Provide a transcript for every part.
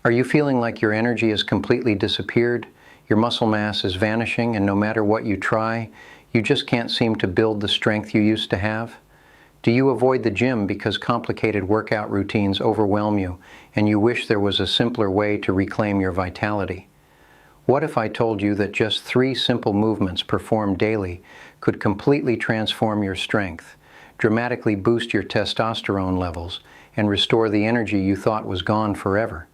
Are you feeling like your energy has completely disappeared? Your muscle mass is vanishing, and no matter what you try, you just can't seem to build the strength you used to have? Do you avoid the gym because complicated workout routines overwhelm you, and you wish there was a simpler way to reclaim your vitality? What if I told you that just 3 simple movements performed daily could completely transform your strength, dramatically boost your testosterone levels, and restore the energy you thought was gone forever?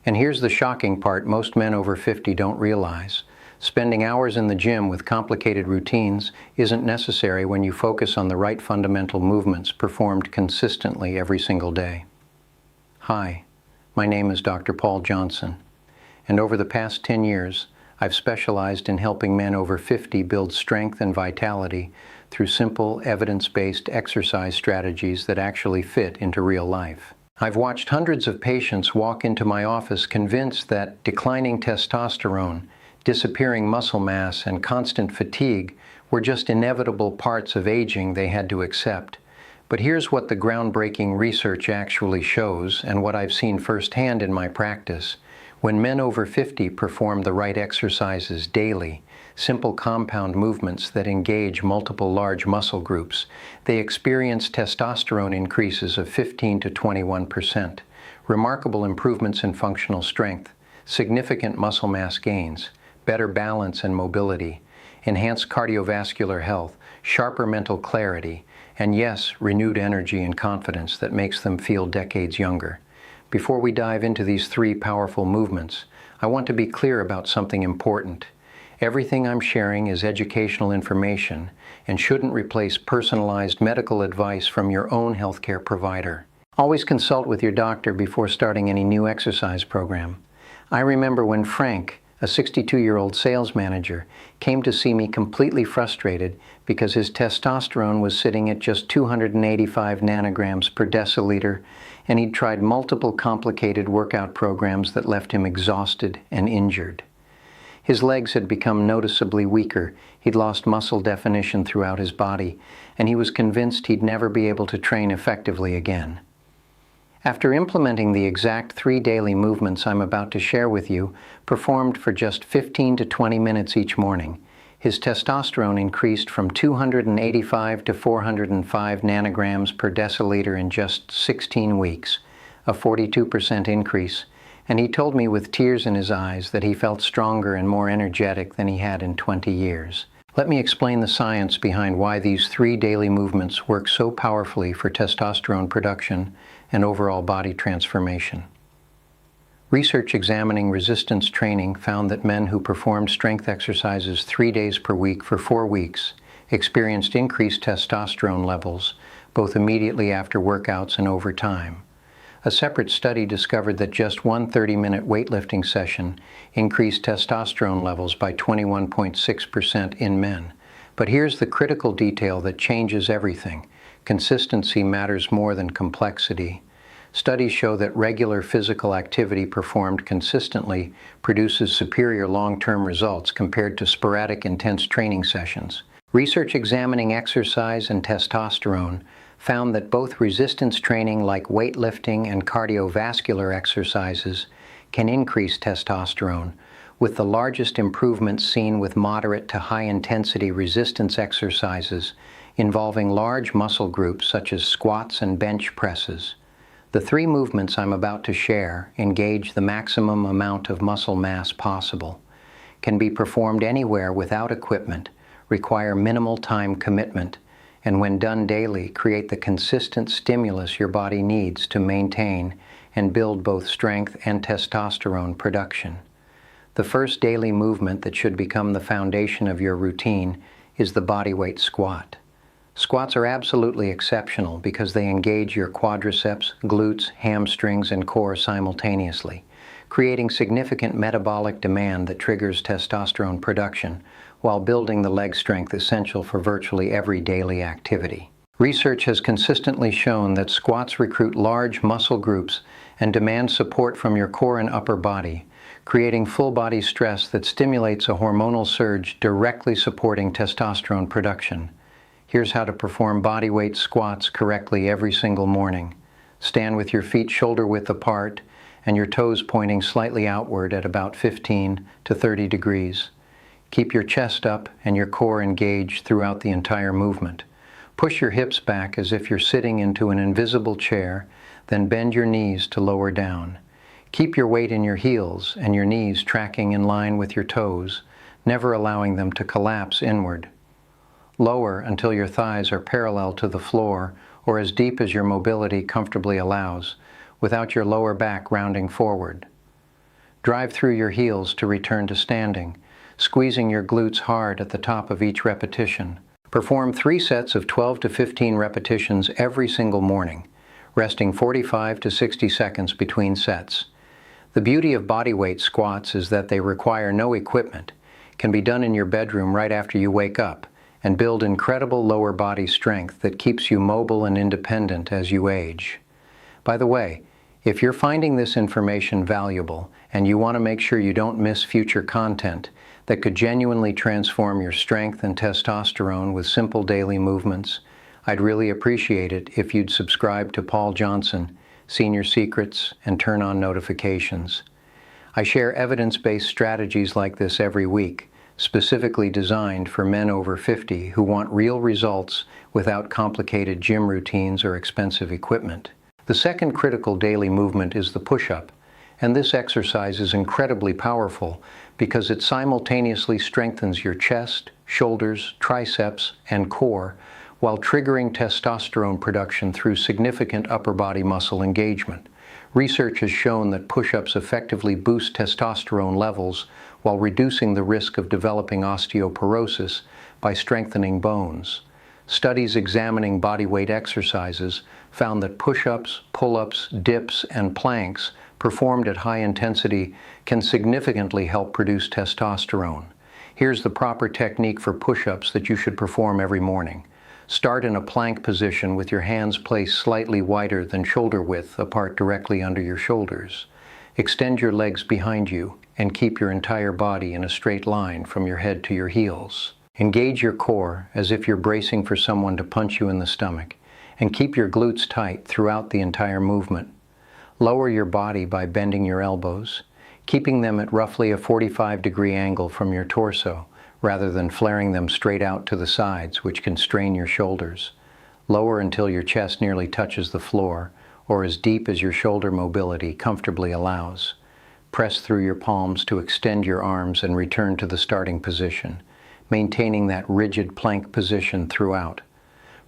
And here's the shocking part most men over 50 don't realize. Spending hours in the gym with complicated routines isn't necessary when you focus on the right fundamental movements performed consistently every single day. Hi, my name is Dr. Paul Johnson, and over the past 10 years, I've specialized in helping men over 50 build strength and vitality through simple, evidence-based exercise strategies that actually fit into real life. I've watched hundreds of patients walk into my office convinced that declining testosterone, disappearing muscle mass, and constant fatigue were just inevitable parts of aging they had to accept. But here's what the groundbreaking research actually shows, and what I've seen firsthand in my practice. When men over 50 perform the right exercises daily, simple compound movements that engage multiple large muscle groups, they experience testosterone increases of 15 to 21%, remarkable improvements in functional strength, significant muscle mass gains, better balance and mobility, enhanced cardiovascular health, sharper mental clarity, and yes, renewed energy and confidence that makes them feel decades younger. Before we dive into these 3 powerful movements, I want to be clear about something important. Everything I'm sharing is educational information and shouldn't replace personalized medical advice from your own healthcare provider. Always consult with your doctor before starting any new exercise program. I remember when Frank, a 62-year-old sales manager, came to see me completely frustrated because his testosterone was sitting at just 285 nanograms per deciliter, and he'd tried multiple complicated workout programs that left him exhausted and injured. His legs had become noticeably weaker, he'd lost muscle definition throughout his body, and he was convinced he'd never be able to train effectively again. After implementing the exact 3 daily movements I'm about to share with you, performed for just 15 to 20 minutes each morning, his testosterone increased from 285 to 405 nanograms per deciliter in just 16 weeks, a 42% increase, and he told me with tears in his eyes that he felt stronger and more energetic than he had in 20 years. Let me explain the science behind why these 3 daily movements work so powerfully for testosterone production and overall body transformation. Research examining resistance training found that men who performed strength exercises 3 days per week for 4 weeks experienced increased testosterone levels, both immediately after workouts and over time. A separate study discovered that just one 30-minute weightlifting session increased testosterone levels by 21.6% in men. But here's the critical detail that changes everything. Consistency matters more than complexity. Studies show that regular physical activity performed consistently produces superior long-term results compared to sporadic intense training sessions. Research examining exercise and testosterone found that both resistance training like weightlifting and cardiovascular exercises can increase testosterone, with the largest improvements seen with moderate to high-intensity resistance exercises involving large muscle groups such as squats and bench presses. The 3 movements I'm about to share engage the maximum amount of muscle mass possible, can be performed anywhere without equipment, require minimal time commitment, and when done daily, create the consistent stimulus your body needs to maintain and build both strength and testosterone production. The first daily movement that should become the foundation of your routine is the bodyweight squat. Squats are absolutely exceptional because they engage your quadriceps, glutes, hamstrings, and core simultaneously, creating significant metabolic demand that triggers testosterone production while building the leg strength essential for virtually every daily activity. Research has consistently shown that squats recruit large muscle groups and demand support from your core and upper body, creating full-body stress that stimulates a hormonal surge directly supporting testosterone production. Here's how to perform bodyweight squats correctly every single morning. Stand with your feet shoulder-width apart and your toes pointing slightly outward at about 15 to 30 degrees. Keep your chest up and your core engaged throughout the entire movement. Push your hips back as if you're sitting into an invisible chair, then bend your knees to lower down. Keep your weight in your heels and your knees tracking in line with your toes, never allowing them to collapse inward. Lower until your thighs are parallel to the floor or as deep as your mobility comfortably allows, without your lower back rounding forward. Drive through your heels to return to standing, squeezing your glutes hard at the top of each repetition. Perform 3 sets of 12 to 15 repetitions every single morning, resting 45 to 60 seconds between sets. The beauty of bodyweight squats is that they require no equipment, can be done in your bedroom right after you wake up, and build incredible lower body strength that keeps you mobile and independent as you age. By the way, if you're finding this information valuable and you want to make sure you don't miss future content that could genuinely transform your strength and testosterone with simple daily movements, I'd really appreciate it if you'd subscribe to Paul Johnson, Senior Secrets, and turn on notifications. I share evidence-based strategies like this every week, specifically designed for men over 50 who want real results without complicated gym routines or expensive equipment. The second critical daily movement is the push-up, and this exercise is incredibly powerful because it simultaneously strengthens your chest, shoulders, triceps, and core while triggering testosterone production through significant upper body muscle engagement. Research has shown that push-ups effectively boost testosterone levels while reducing the risk of developing osteoporosis by strengthening bones. Studies examining bodyweight exercises found that push-ups, pull-ups, dips, and planks performed at high intensity can significantly help produce testosterone. Here's the proper technique for push-ups that you should perform every morning. Start in a plank position with your hands placed slightly wider than shoulder width apart directly under your shoulders. Extend your legs behind you and keep your entire body in a straight line from your head to your heels. Engage your core as if you're bracing for someone to punch you in the stomach, and keep your glutes tight throughout the entire movement. Lower your body by bending your elbows, keeping them at roughly a 45-degree angle from your torso, rather than flaring them straight out to the sides, which can strain your shoulders. Lower until your chest nearly touches the floor, or as deep as your shoulder mobility comfortably allows. Press through your palms to extend your arms and return to the starting position, maintaining that rigid plank position throughout.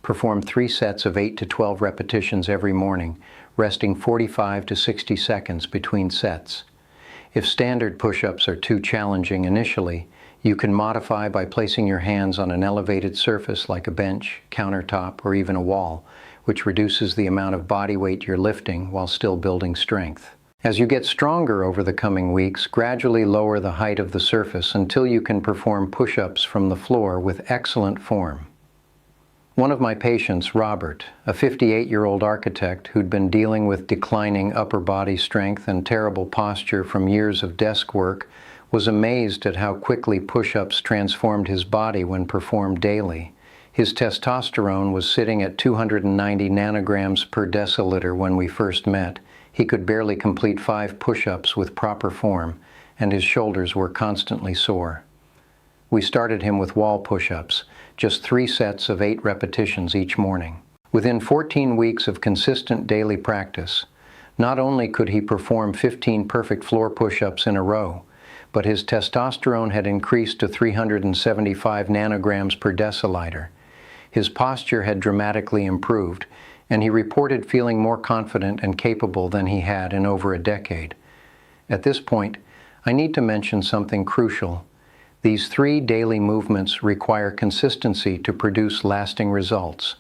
Perform 3 sets of 8 to 12 repetitions every morning, resting 45 to 60 seconds between sets. If standard push-ups are too challenging initially, you can modify by placing your hands on an elevated surface like a bench, countertop, or even a wall, which reduces the amount of body weight you're lifting while still building strength. As you get stronger over the coming weeks, gradually lower the height of the surface until you can perform push-ups from the floor with excellent form. One of my patients, Robert, a 58-year-old architect who'd been dealing with declining upper body strength and terrible posture from years of desk work, was amazed at how quickly push-ups transformed his body when performed daily. His testosterone was sitting at 290 nanograms per deciliter when we first met. He could barely complete 5 push-ups with proper form, and his shoulders were constantly sore. We started him with wall push-ups, just 3 sets of 8 repetitions each morning. Within 14 weeks of consistent daily practice, not only could he perform 15 perfect floor push-ups in a row, but his testosterone had increased to 375 nanograms per deciliter. His posture had dramatically improved, and he reported feeling more confident and capable than he had in over a decade. At this point, I need to mention something crucial. These 3 daily movements require consistency to produce lasting results.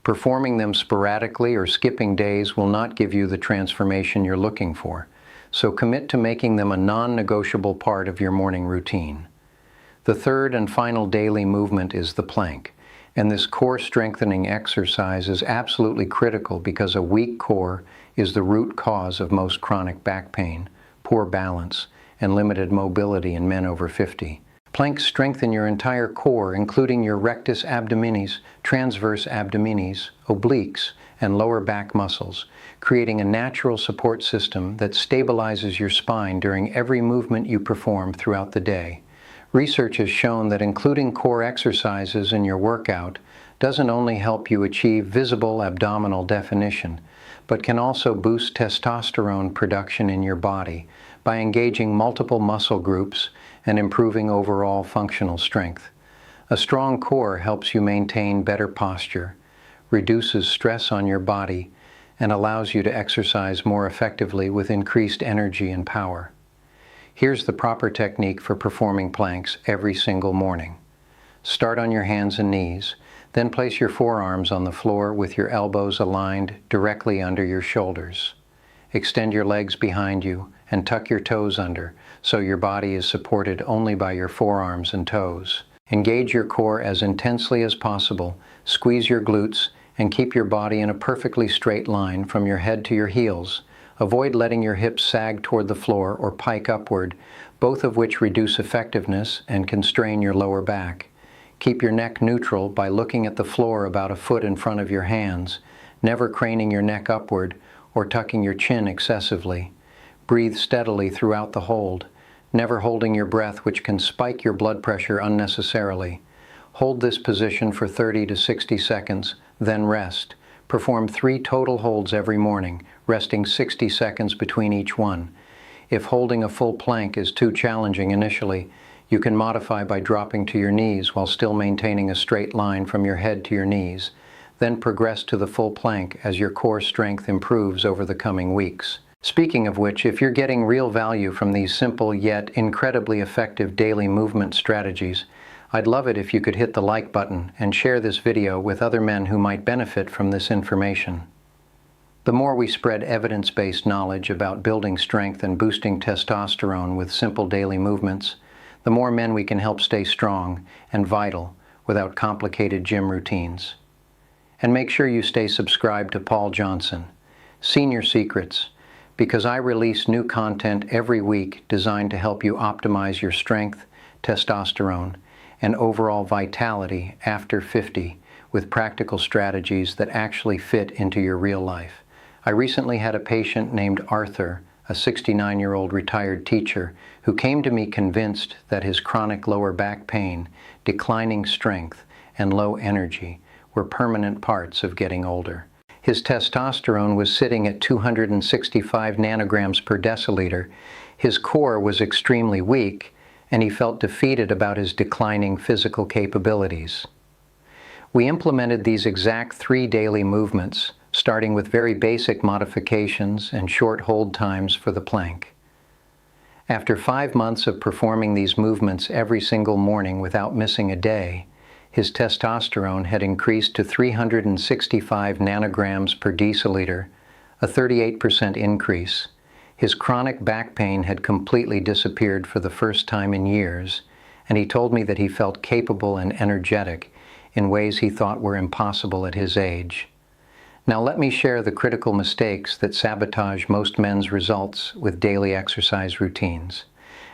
Performing them sporadically or skipping days will not give you the transformation you're looking for, so commit to making them a non-negotiable part of your morning routine. The third and final daily movement is the plank, and this core strengthening exercise is absolutely critical because a weak core is the root cause of most chronic back pain, poor balance, and limited mobility in men over 50. Planks strengthen your entire core, including your rectus abdominis, transverse abdominis, obliques, and lower back muscles, creating a natural support system that stabilizes your spine during every movement you perform throughout the day. Research has shown that including core exercises in your workout doesn't only help you achieve visible abdominal definition, but can also boost testosterone production in your body by engaging multiple muscle groups and improving overall functional strength. A strong core helps you maintain better posture, reduces stress on your body, and allows you to exercise more effectively with increased energy and power. Here's the proper technique for performing planks every single morning. Start on your hands and knees, then place your forearms on the floor with your elbows aligned directly under your shoulders. Extend your legs behind you and tuck your toes under so your body is supported only by your forearms and toes. Engage your core as intensely as possible, squeeze your glutes, and keep your body in a perfectly straight line from your head to your heels. Avoid letting your hips sag toward the floor or pike upward, both of which reduce effectiveness and constrain your lower back. Keep your neck neutral by looking at the floor about a foot in front of your hands, never craning your neck upward or tucking your chin excessively. Breathe steadily throughout the hold, never holding your breath, which can spike your blood pressure unnecessarily. Hold this position for 30 to 60 seconds, then rest. Perform 3 total holds every morning, resting 60 seconds between each one. If holding a full plank is too challenging initially, you can modify by dropping to your knees while still maintaining a straight line from your head to your knees. Then progress to the full plank as your core strength improves over the coming weeks. Speaking of which, if you're getting real value from these simple yet incredibly effective daily movement strategies, I'd love it if you could hit the like button and share this video with other men who might benefit from this information. The more we spread evidence-based knowledge about building strength and boosting testosterone with simple daily movements, the more men we can help stay strong and vital without complicated gym routines. And make sure you stay subscribed to Paul Johnson, Senior Secrets, because I release new content every week designed to help you optimize your strength, testosterone, and overall vitality after 50 with practical strategies that actually fit into your real life. I recently had a patient named Arthur, a 69-year-old retired teacher, who came to me convinced that his chronic lower back pain, declining strength, and low energy were permanent parts of getting older. His testosterone was sitting at 265 nanograms per deciliter, his core was extremely weak, and he felt defeated about his declining physical capabilities. We implemented these exact 3 daily movements, starting with very basic modifications and short hold times for the plank. After 5 months of performing these movements every single morning without missing a day, his testosterone had increased to 365 nanograms per deciliter, a 38% increase. His chronic back pain had completely disappeared for the first time in years, and he told me that he felt capable and energetic in ways he thought were impossible at his age. Now let me share the critical mistakes that sabotage most men's results with daily exercise routines.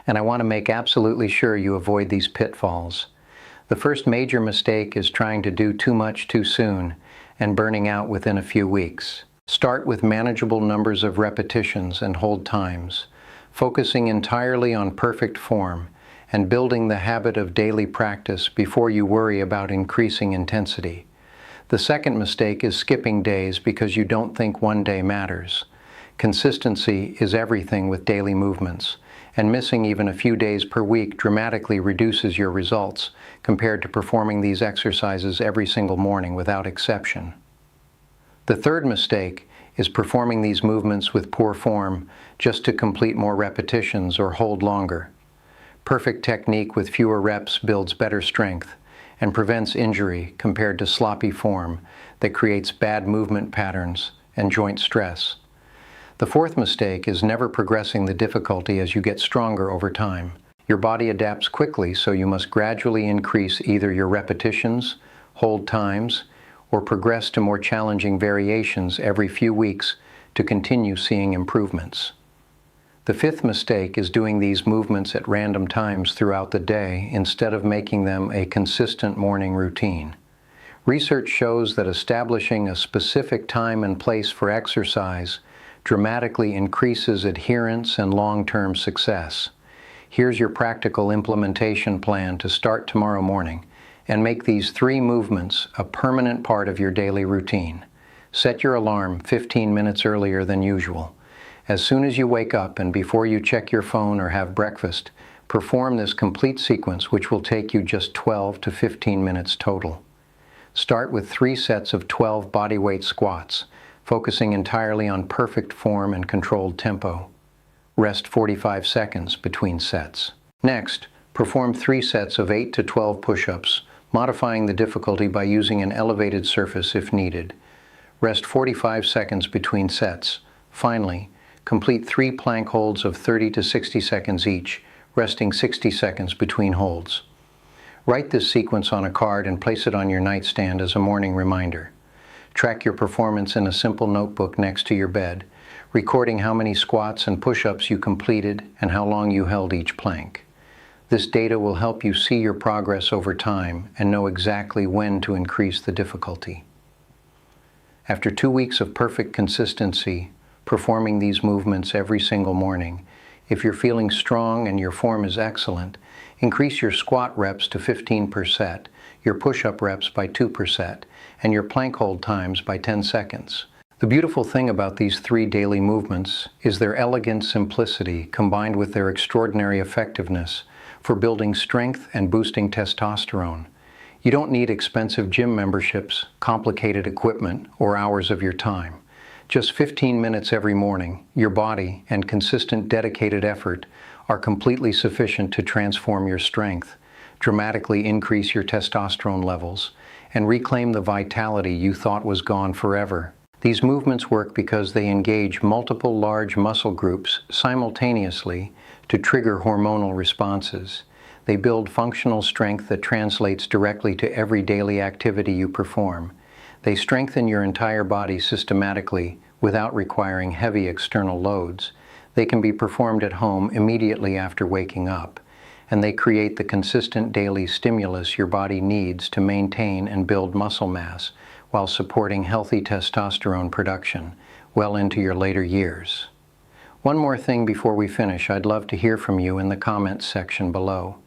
And I want to make absolutely sure you avoid these pitfalls. The first major mistake is trying to do too much too soon and burning out within a few weeks. Start with manageable numbers of repetitions and hold times, focusing entirely on perfect form and building the habit of daily practice before you worry about increasing intensity. The second mistake is skipping days because you don't think one day matters. Consistency is everything with daily movements, and missing even a few days per week dramatically reduces your results compared to performing these exercises every single morning without exception. The third mistake is performing these movements with poor form just to complete more repetitions or hold longer. Perfect technique with fewer reps builds better strength and prevents injury compared to sloppy form that creates bad movement patterns and joint stress. The fourth mistake is never progressing the difficulty as you get stronger over time. Your body adapts quickly, so you must gradually increase either your repetitions, hold times, or progress to more challenging variations every few weeks to continue seeing improvements. The fifth mistake is doing these movements at random times throughout the day instead of making them a consistent morning routine. Research shows that establishing a specific time and place for exercise dramatically increases adherence and long-term success. Here's your practical implementation plan to start tomorrow morning and make these 3 movements a permanent part of your daily routine. Set your alarm 15 minutes earlier than usual. As soon as you wake up and before you check your phone or have breakfast, perform this complete sequence, which will take you just 12 to 15 minutes total. Start with 3 sets of 12 bodyweight squats, focusing entirely on perfect form and controlled tempo. Rest 45 seconds between sets. Next, perform 3 sets of 8 to 12 push-ups, modifying the difficulty by using an elevated surface if needed. Rest 45 seconds between sets. Finally, complete 3 plank holds of 30 to 60 seconds each, resting 60 seconds between holds. Write this sequence on a card and place it on your nightstand as a morning reminder. Track your performance in a simple notebook next to your bed, recording how many squats and push-ups you completed and how long you held each plank. This data will help you see your progress over time and know exactly when to increase the difficulty. After 2 weeks of perfect consistency, performing these movements every single morning, if you're feeling strong and your form is excellent, increase your squat reps to 15 per set, your push-up reps by 2 per set, and your plank hold times by 10 seconds. The beautiful thing about these 3 daily movements is their elegant simplicity combined with their extraordinary effectiveness for building strength and boosting testosterone. You don't need expensive gym memberships, complicated equipment, or hours of your time. Just 15 minutes every morning, your body and consistent dedicated effort are completely sufficient to transform your strength, dramatically increase your testosterone levels, and reclaim the vitality you thought was gone forever. These movements work because they engage multiple large muscle groups simultaneously to trigger hormonal responses. They build functional strength that translates directly to every daily activity you perform. They strengthen your entire body systematically without requiring heavy external loads. They can be performed at home immediately after waking up, and they create the consistent daily stimulus your body needs to maintain and build muscle mass while supporting healthy testosterone production well into your later years. One more thing before we finish, I'd love to hear from you in the comments section below.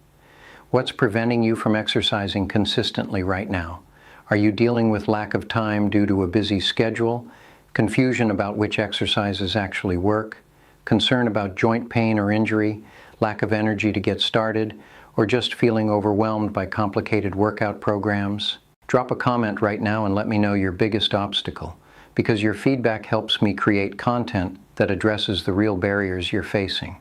What's preventing you from exercising consistently right now? Are you dealing with lack of time due to a busy schedule, confusion about which exercises actually work, concern about joint pain or injury, lack of energy to get started, or just feeling overwhelmed by complicated workout programs? Drop a comment right now and let me know your biggest obstacle, because your feedback helps me create content that addresses the real barriers you're facing.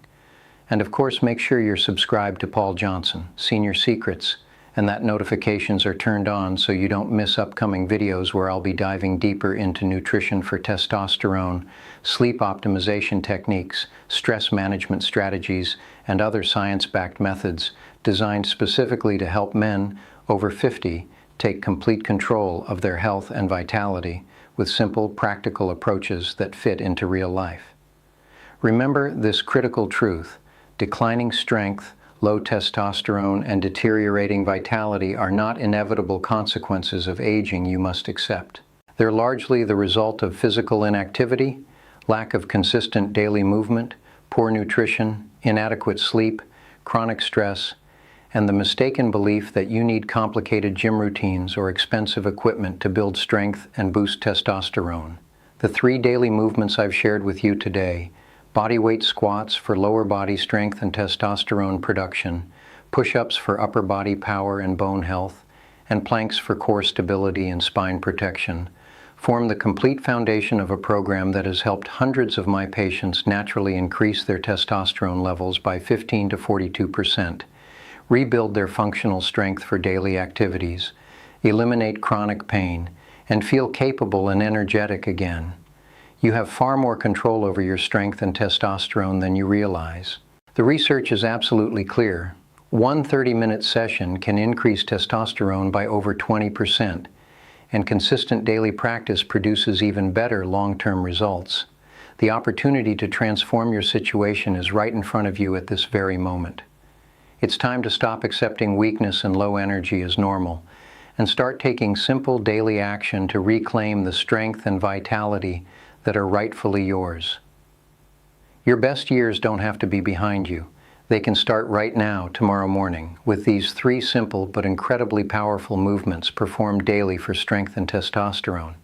And of course, make sure you're subscribed to Paul Johnson, Senior Secrets, and that notifications are turned on so you don't miss upcoming videos where I'll be diving deeper into nutrition for testosterone, sleep optimization techniques, stress management strategies, and other science-backed methods designed specifically to help men over 50 take complete control of their health and vitality with simple, practical approaches that fit into real life. Remember this critical truth: declining strength, low testosterone, and deteriorating vitality are not inevitable consequences of aging you must accept. They're largely the result of physical inactivity, lack of consistent daily movement, poor nutrition, inadequate sleep, chronic stress, and the mistaken belief that you need complicated gym routines or expensive equipment to build strength and boost testosterone. The 3 daily movements I've shared with you today: bodyweight squats for lower body strength and testosterone production, push-ups for upper body power and bone health, and planks for core stability and spine protection, form the complete foundation of a program that has helped hundreds of my patients naturally increase their testosterone levels by 15 to 42%, rebuild their functional strength for daily activities, eliminate chronic pain, and feel capable and energetic again. You have far more control over your strength and testosterone than you realize. The research is absolutely clear. One 30-minute session can increase testosterone by over 20%, and consistent daily practice produces even better long-term results. The opportunity to transform your situation is right in front of you at this very moment. It's time to stop accepting weakness and low energy as normal, and start taking simple daily action to reclaim the strength and vitality that are rightfully yours. Your best years don't have to be behind you. They can start right now, tomorrow morning, with these 3 simple but incredibly powerful movements performed daily for strength and testosterone.